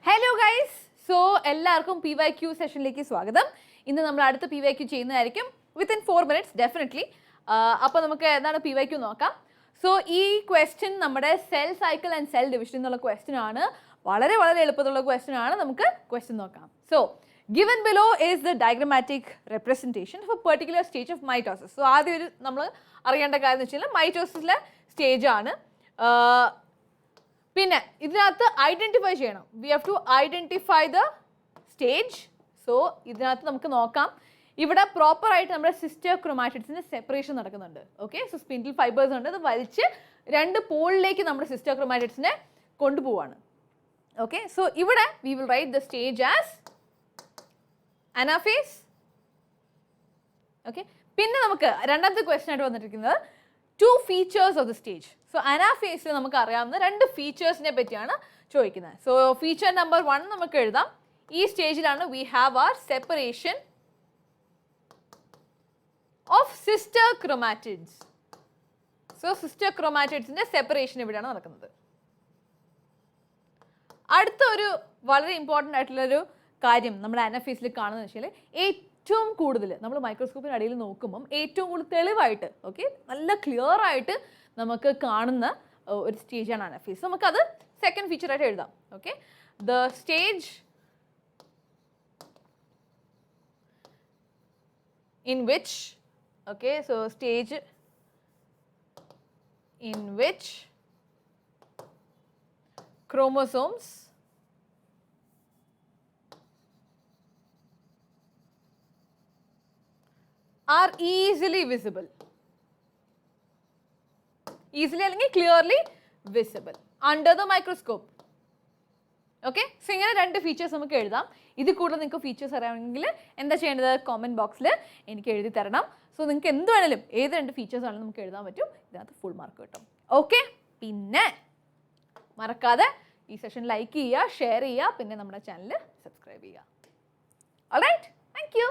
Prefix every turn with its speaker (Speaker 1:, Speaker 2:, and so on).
Speaker 1: Hello guys, so എല്ലാവർക്കും PYQ സെഷനിലേക്ക് സ്വാഗതം. ഇന്ന് നമ്മൾ അടുത്ത PYQ ചെയ്യുന്നതായിരിക്കും within 4 minutes definitely. അപ്പോൾ നമുക്ക് എന്താണ് PYQ നോക്കാം. സോ ഈ ക്വസ്റ്റ്യൻ നമ്മുടെ cell cycle and cell division എന്നുള്ള ക്വസ്റ്റ്യൻ ആണ്. വളരെ വളരെ എളുപ്പമുള്ള ക്വസ്റ്റ്യൻ ആണ്. നമുക്ക് ക്വസ്റ്റ്യൻ നോക്കാം. So given below is the diagrammatic representation of a particular stage of mitosis. So ആദ്യം ഒരു നമ്മൾ അറിയേണ്ട കാര്യം എന്ന് വെച്ചാൽ മൈറ്റോസിസിലെ സ്റ്റേജ് ആണ്. പിന്നെ ഇതിനകത്ത് ഐഡൻറ്റിഫൈ ചെയ്യണം. We have to identify the stage. So ഇതിനകത്ത് നമുക്ക് നോക്കാം. ഇവിടെ പ്രോപ്പറായിട്ട് നമ്മുടെ സിസ്റ്റർ ക്രോമാറ്റിഡ്സിൻ്റെ സെപ്പറേഷൻ നടക്കുന്നുണ്ട്. ഓക്കെ, സോ സ്പിൻഡിൽ ഫൈബേഴ്സ് ഉണ്ട്. അത് വലിച്ച് രണ്ട് പോളിലേക്ക് നമ്മുടെ സിസ്റ്റർ ക്രോമാറ്റിഡ്സിനെ കൊണ്ടുപോവാണ്. ഓക്കെ, സോ ഇവിടെ we will write the stage as anaphase. Okay, പിന്നെ നമുക്ക് രണ്ടാമത്തെ ക്വസ്റ്റ്യൻ ആയിട്ട് വന്നിരിക്കുന്നത് two features of the stage. So അനാഫേസിൽ നമുക്ക് അറിയാവുന്ന രണ്ട് ഫീച്ചേഴ്സിനെ പറ്റിയാണ് ചോദിക്കുന്നത്. സോ ഫീച്ചർ നമ്പർ 1 നമുക്ക് എഴുതാം. ഈ സ്റ്റേജിലാണ് we have are separation of sister chromatids. So sister ക്രോമാറ്റിഡ്സിന്റെ സെപ്പറേഷൻ ഇവിടെയാണ് നടക്കുന്നത്. അടുത്ത ഒരു വളരെ ഇമ്പോർട്ടൻ്റ് ആയിട്ടുള്ളൊരു കാര്യം നമ്മുടെ അനാഫേസിൽ കാണുന്നത് വെച്ചാൽ ഏറ്റവും കൂടുതൽ നമ്മൾ മൈക്രോസ്കോപ്പിന് അടിയിൽ നോക്കുമ്പം ഏറ്റവും കൂടുതൽ തെളിവായിട്ട് ഓക്കെ നല്ല ക്ലിയർ ആയിട്ട് നമുക്ക് കാണുന്ന ഒരു സ്റ്റേജാണ് അനാഫേസ്. നമുക്കത് സെക്കൻഡ് ഫീച്ചറായിട്ട് എഴുതാം. Okay, the stage in which okay so stage in which chromosomes are easily visible. Easily അല്ലെങ്കിൽ clearly visible under the microscope. Okay, so ഇങ്ങനെ രണ്ട് ഫീച്ചേഴ്സ് നമുക്ക് എഴുതാം. ഇത് കൂടുതൽ നിങ്ങൾക്ക് ഫീച്ചേഴ്സ് അറിയാമെങ്കിൽ എന്താ ചെയ്യേണ്ടത്? കോമൻറ്റ് ബോക്സിൽ എനിക്ക് എഴുതി തരണം. സോ നിങ്ങൾക്ക് എന്ത് വേണമെങ്കിലും ഏത് രണ്ട് ഫീച്ചേഴ്സ് ആണെങ്കിലും നമുക്ക് എഴുതാൻ പറ്റും. ഇതിനകത്ത് ഫുൾ മാർക്ക് കിട്ടും. ഓക്കെ, പിന്നെ മറക്കാതെ ഈ സെഷൻ ലൈക്ക് ചെയ്യുക, ഷെയർ ചെയ്യുക, പിന്നെ നമ്മുടെ ചാനൽ സബ്സ്ക്രൈബ് ചെയ്യുക. All right, thank U.